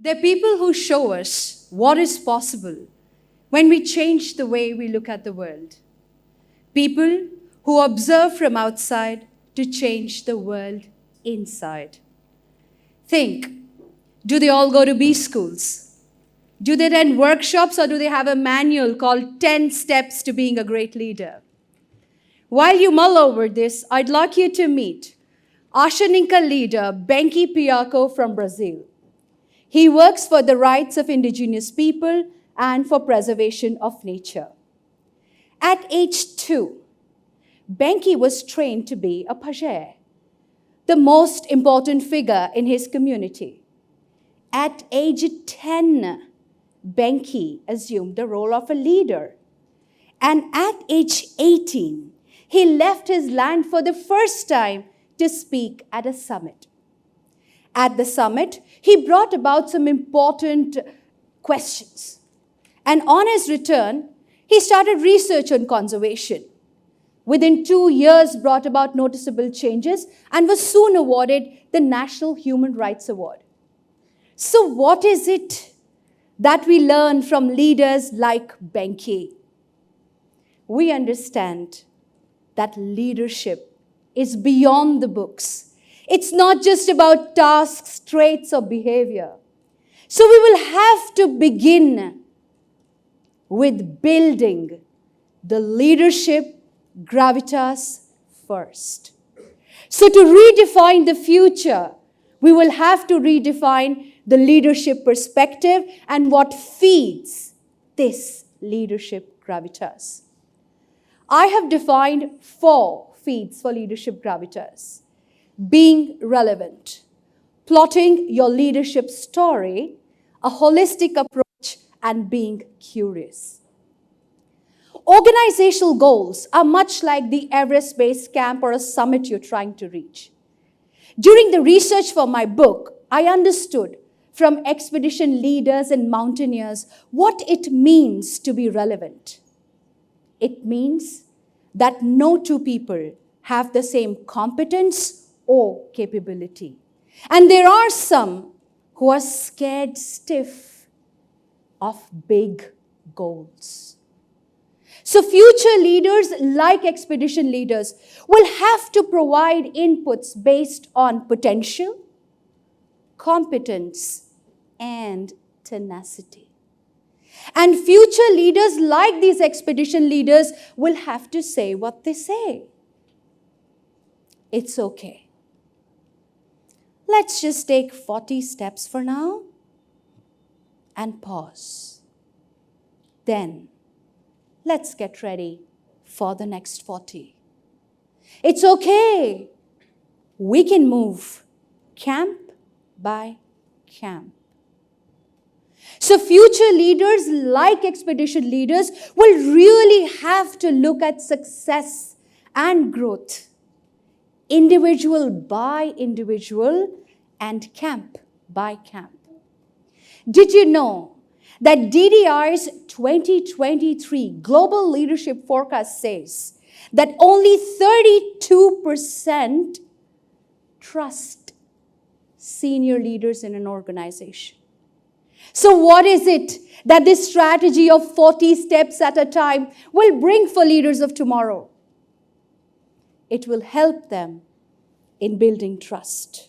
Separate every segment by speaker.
Speaker 1: They're people who show us what is possible when we change the way we look at the world. People who observe from outside to change the world inside. Think, do they all go to B schools? Do they attend workshops, or do they have a manual called 10 Steps to Being a Great Leader? While you mull over this, I'd like you to meet Ashaninka leader Pecha-Kucha from Brazil. He works for the rights of indigenous people and for preservation of nature. At age 2, Benki was trained to be a pajé, the most important figure in his community. At age 10, Benki assumed the role of a leader. And at age 18, he left his land for the first time to speak at a summit. At the summit, he brought about some important questions. And on his return, he started research on conservation. Within 2 years, brought about noticeable changes and was soon awarded the National Human Rights Award. So what is it that we learn from leaders like Benki? We understand that leadership is beyond the books. It's not just about tasks, traits, or behavior. So we will have to begin with building the leadership gravitas first. So to redefine the future, we will have to redefine the leadership perspective and what feeds this leadership gravitas. I have defined 4 feeds for leadership gravitas. Being relevant, plotting your leadership story, a holistic approach, and being curious. Organizational goals are much like the Everest Base Camp or a summit you're trying to reach. During the research for my book, I understood from expedition leaders and mountaineers what it means to be relevant. It means that no 2 people have the same competence or capability. And there are some who are scared stiff of big goals. So future leaders, like expedition leaders, will have to provide inputs based on potential, competence, and tenacity. And future leaders, like these expedition leaders, will have to say what they say. It's okay. Let's just take 40 steps for now and pause. Then, let's get ready for the next 40. It's okay. We can move camp by camp. So future leaders, like expedition leaders, will really have to look at success and growth, individual by individual and camp by camp. Did you know that DDI's 2023 Global Leadership Forecast says that only 32% trust senior leaders in an organization? So what is it that this strategy of 40 steps at a time will bring for leaders of tomorrow? It will help them in building trust,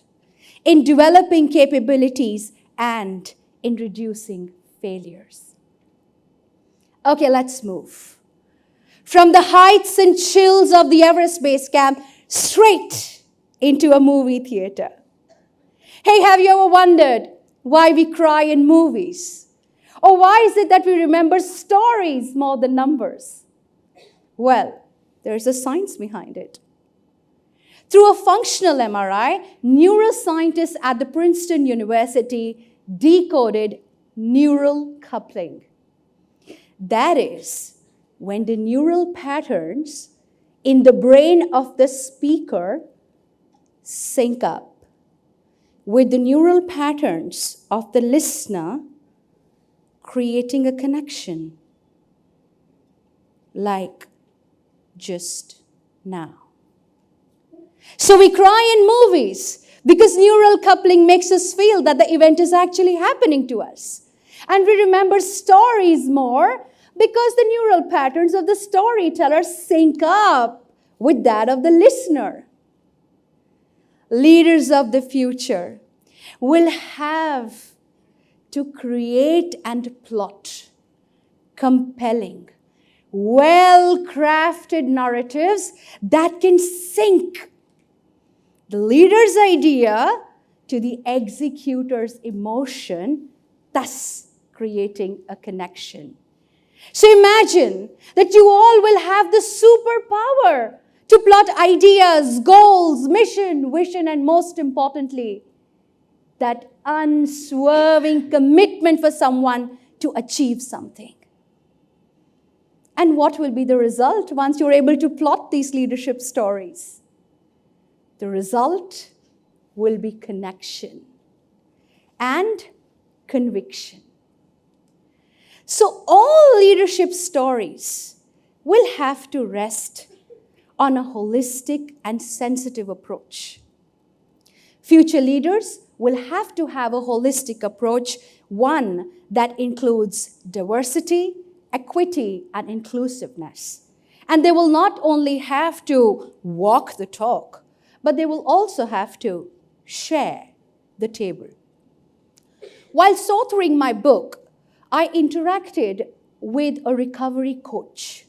Speaker 1: in developing capabilities, and in reducing failures. Okay, let's move from the heights and chills of the Everest Base Camp straight into a movie theater. Hey, have you ever wondered why we cry in movies? Or why is it that we remember stories more than numbers? Well, there's a science behind it. Through a functional MRI, neuroscientists at the Princeton University decoded neural coupling. That is, when the neural patterns in the brain of the speaker sync up with the neural patterns of the listener, creating a connection like just now. So we cry in movies because neural coupling makes us feel that the event is actually happening to us. And we remember stories more because the neural patterns of the storyteller sync up with that of the listener. Leaders of the future will have to create and plot compelling, well-crafted narratives that can sync the leader's idea to the executor's emotion, thus creating a connection. So imagine that you all will have the superpower to plot ideas, goals, mission, vision, and most importantly, that unswerving commitment for someone to achieve something. And what will be the result once you're able to plot these leadership stories? The result will be connection and conviction. So all leadership stories will have to rest on a holistic and sensitive approach. Future leaders will have to have a holistic approach, one that includes diversity, equity, and inclusiveness. And they will not only have to walk the talk, but they will also have to share the table. Whilst authoring my book, I interacted with a recovery coach,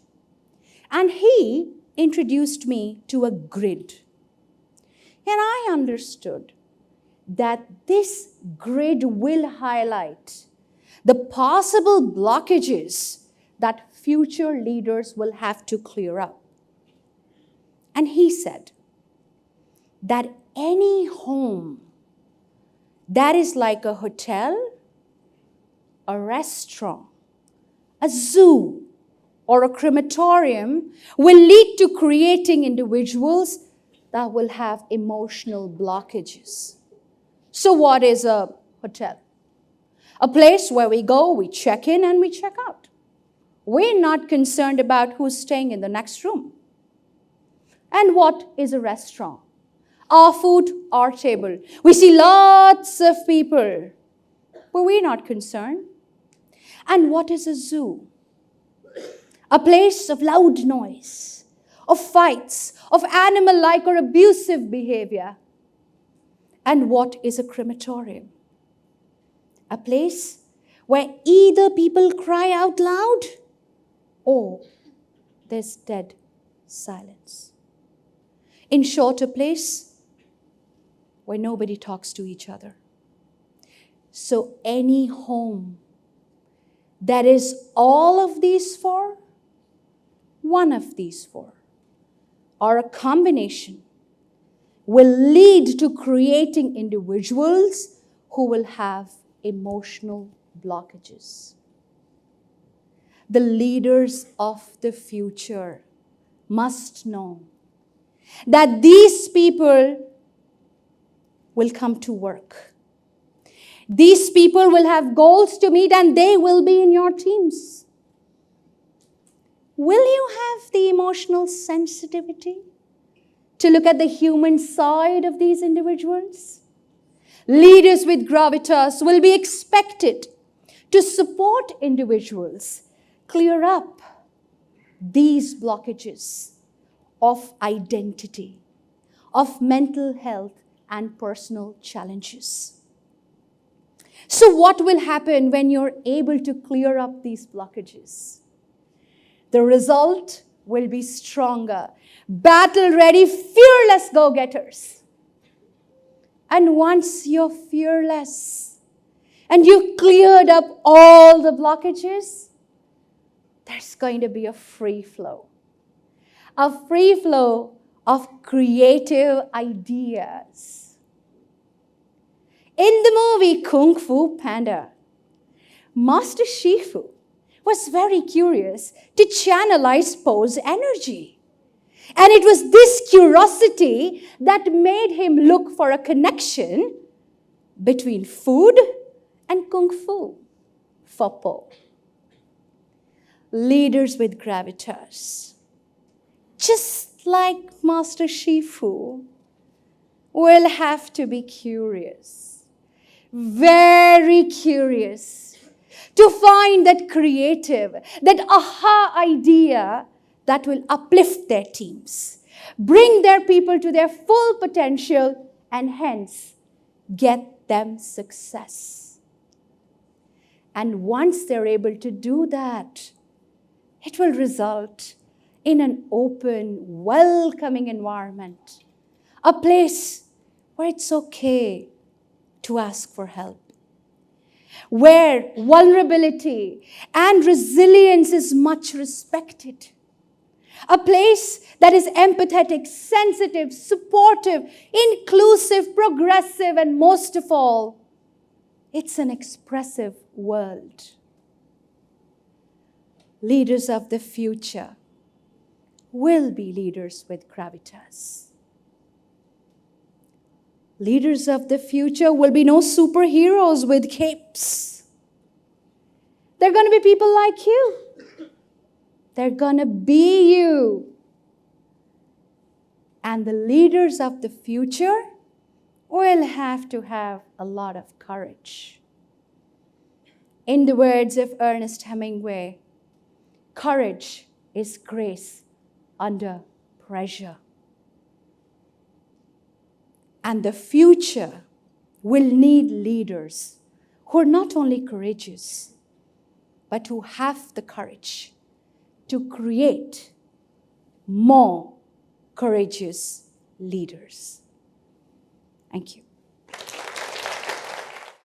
Speaker 1: and he introduced me to a grid. And I understood that this grid will highlight the possible blockages that future leaders will have to clear up. And he said that any home that is like a hotel, a restaurant, a zoo, or a crematorium will lead to creating individuals that will have emotional blockages. So what is a hotel? A place where we go, we check in, and we check out. We're not concerned about who's staying in the next room. And what is a restaurant? Our food, our table. We see lots of people, but we're not concerned. And what is a zoo? A place of loud noise, of fights, of animal-like or abusive behavior. And what is a crematorium? A place where either people cry out loud or there's dead silence. In short, a place where nobody talks to each other. So any home that is all of these four, one of these four, or a combination, will lead to creating individuals who will have emotional blockages. The leaders of the future must know that these people will come to work. These people will have goals to meet and they will be in your teams. Will you have the emotional sensitivity to look at the human side of these individuals? Leaders with gravitas will be expected to support individuals clear up these blockages of identity, of mental health, and personal challenges. So what will happen when you're able to clear up these blockages? The result will be stronger, battle-ready, fearless go-getters. And once you're fearless and you've cleared up all the blockages, there's going to be a free flow of creative ideas. In the movie Kung Fu Panda, Master Shifu was very curious to channelize Po's energy. And it was this curiosity that made him look for a connection between food and Kung Fu for Po. Leaders with gravitas, just like Master Shifu, will have to be curious, very curious, to find that creative, that aha idea that will uplift their teams, bring their people to their full potential, and hence get them success. And once they're able to do that, it will result in an open, welcoming environment, a place where it's okay to ask for help, where vulnerability and resilience is much respected, a place that is empathetic, sensitive, supportive, inclusive, progressive, and most of all, it's an expressive world. Leaders of the future will be leaders with gravitas. Leaders of the future will be no superheroes with capes. They're going to be people like you. They're going to be you. And the leaders of the future will have to have a lot of courage. In the words of Ernest Hemingway, courage is grace under pressure. And the future will need leaders who are not only courageous, but who have the courage to create more courageous leaders. Thank you.